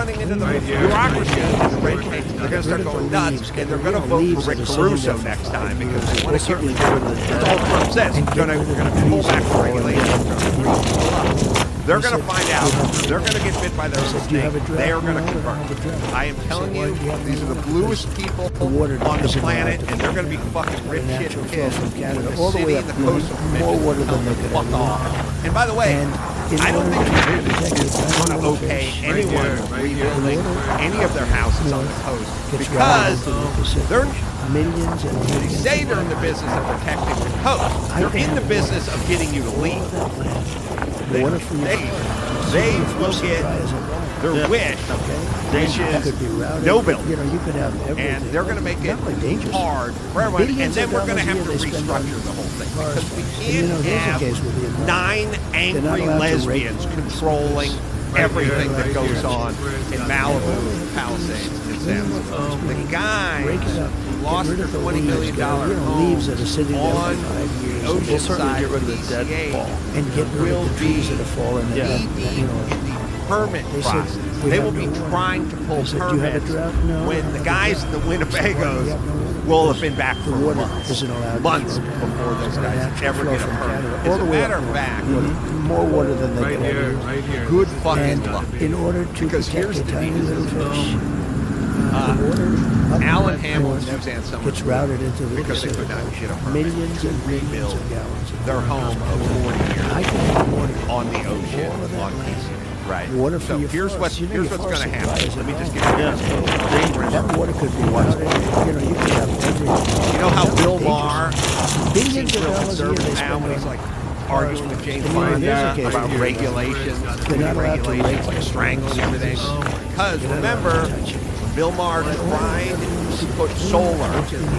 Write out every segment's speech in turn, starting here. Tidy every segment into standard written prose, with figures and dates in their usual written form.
running into the bureaucracy and the red tape. They're going to start going nuts, and they're going to vote for Rick Caruso next time because they want to get rid of the. That's all Trump says. We're going to pull back the regulations. They're going to find out. They're going to get bit by their own snake. They are going to convert. I am telling you, these are the bluest people on the planet, and they're going to be fucking rich shit kids in the city and the coastal commission. Fuck off. And by the way, I don't think they're going to okay anyone rebuilding any of their houses on the coast because they say they're in the business of protecting the coast. They're in the business of getting you to leave. They will get their wish, which is no building. And they're going to make it hard for everyone, and then we're going to have to restructure the whole thing because we can't have 9 angry lesbians controlling everything that goes on in Malibu, Palisades, and San Francisco. The guy who lost their $20 million home on the ocean side of PCA and get rid of the trees that have fallen in the permit process. They will be trying to pull permits when the guys in the Winnebagos will have been back for months before those guys ever get a permit. As a matter of fact, more water than they can ever. Good fucking luck. In order to protect the tiny little fish, Alan Hamlin Suzanne Summers gets routed into the because they could not get a permit millions to and rebuild of gallons of their home of 40 years on the ocean on PCA. Right. Water so here's what's going to happen. Let me just give you that water could be routed. You could have every. You know how Bill Maher, billions of real dollars a year conservative they now, when he's like arguing with Jane Fonda about regulations, like strangling everything. Because remember, Bill Maher tried to put solar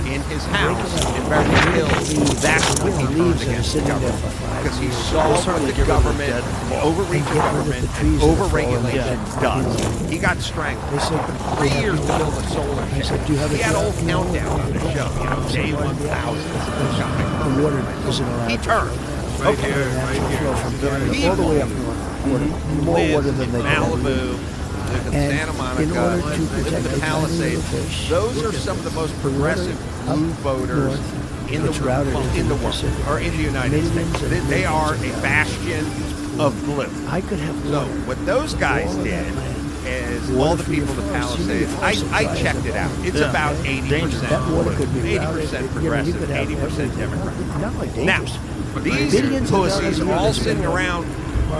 in his house in Beverly Hills. That's when he turned against the government. Because he saw what the government, the overreach of government, and overregulation does. He got strangled. It took 3 years to build a solar shed. He had a whole countdown on the show, day 1,000. The water isn't allowed. He turned. All the way up north. More water than they can. Malibu. In Santa Monica, live in the Palisades. Those are some of the most progressive blue voters in the world, or in the United States. They are a bastion of blue. So what those guys did is all the people in the Palisades, I checked it out. It's about 80% blue, 80% progressive, 80% Democrat. Now, these pussies are all sitting around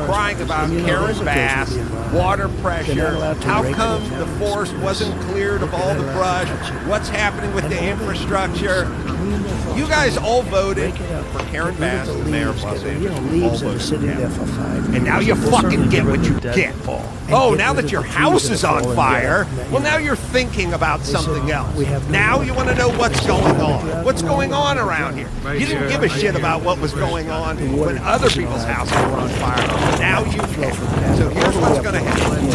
crying about Karen Bass, water pressure, how come the forest wasn't cleared of all the brush, what's happening with the infrastructure. You guys all voted for Karen Bass, the mayor of Los Angeles. All voted for him. And now you fucking get what you get. Oh, now that your house is on fire, well, now you're thinking about something else. Now you want to know what's going on. What's going on around here? You didn't give a shit about what was going on when other people's houses were on fire. Now you can. So here's what's going to happen.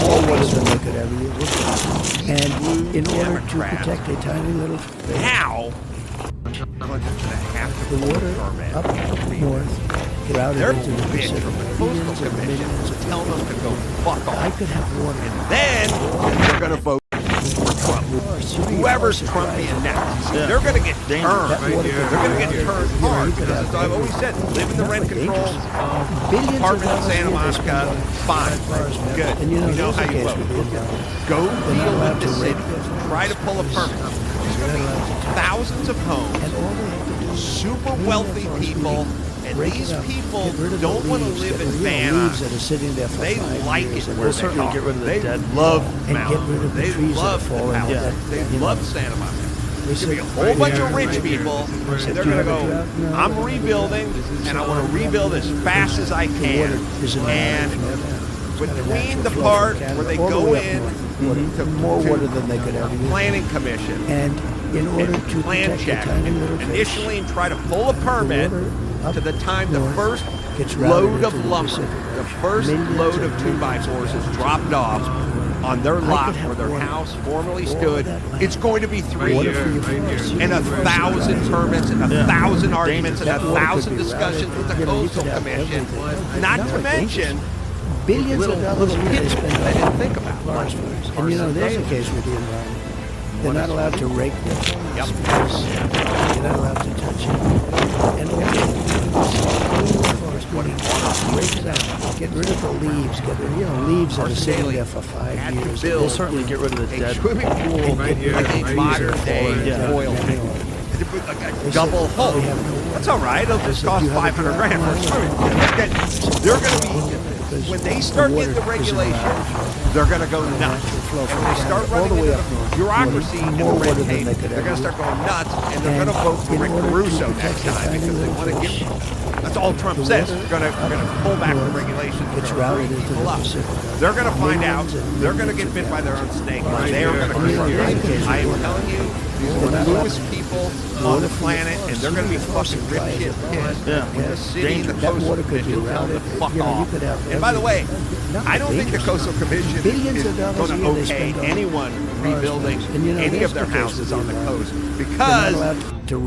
All water than they could ever use. And in order to protect a tiny little fish, now going to have to the water up north, routed into the Pacific, from the Coastal Commission to tell them to go fuck off. I could have water. And then they're going to vote for Trump. Whoever's Trumpian next. They're going to get turned. They're going to get turned hard. As I've always said, live in the rent-controlled apartment in Santa Monica, fine, good. You know how you vote. Go deal with the city. Try to pull a permit. There's going to be thousands of homes, super wealthy people, and these people don't want to live in Van Nuys. They like it where they are. They love Malibu. They love the Palisades. They love Santa Monica. There's going to be a whole bunch of rich people, and they're going to go, I'm rebuilding, and I want to rebuild as fast as I can. And between the part where they go in to more water than they could ever use, planning commission, and in order to plan check, initially and try to pull a permit to the time the first load of lumber, the first load of 2x4s is dropped off on their lot where their house formerly stood, it's going to be 3 years. And 1,000 permits and 1,000 arguments and 1,000 discussions with the Coastal Commission. Not to mention billions little of dollars a year they hidden spend I on didn't think about. forest fires. And you know, there's a case with the environment. They're not allowed to rake the Yep. because they're not allowed to touch it. And all they do is forest rake it out, get rid of the leaves, get rid of leaves that are sitting there for 5 had to years. build We'll certainly get rid of the a dead. swimming pool Right here, like a right modern day Yeah. oil tank. Like a double hull. That's all right. It'll just cost 500 grand for a swimming pool. They're going to be, when they start getting the regulation, they're going to go nuts. And when they start running into the bureaucracy and the red tape, they're going to start going nuts, and they're going to vote for Rick Caruso next time because they want to give. That's all Trump says. They're going to pull back the regulations. It's routed into the Pacific. They're going to find out. They're going to get bit by their own snake. They are going to confront it. I am telling you, these are the newest people on the planet, and they're going to be fucking rip shit pissed. Yeah. When the city and the That Coastal water could be Commission tell them routed. to fuck You know, you off. could have And by the way, everything. I don't think the Coastal Commission Billions is of dollars going a to year they okay spend on anyone rebuilding fires. And you know, any there's of their the case houses with on the the coast environment. They're not because allowed to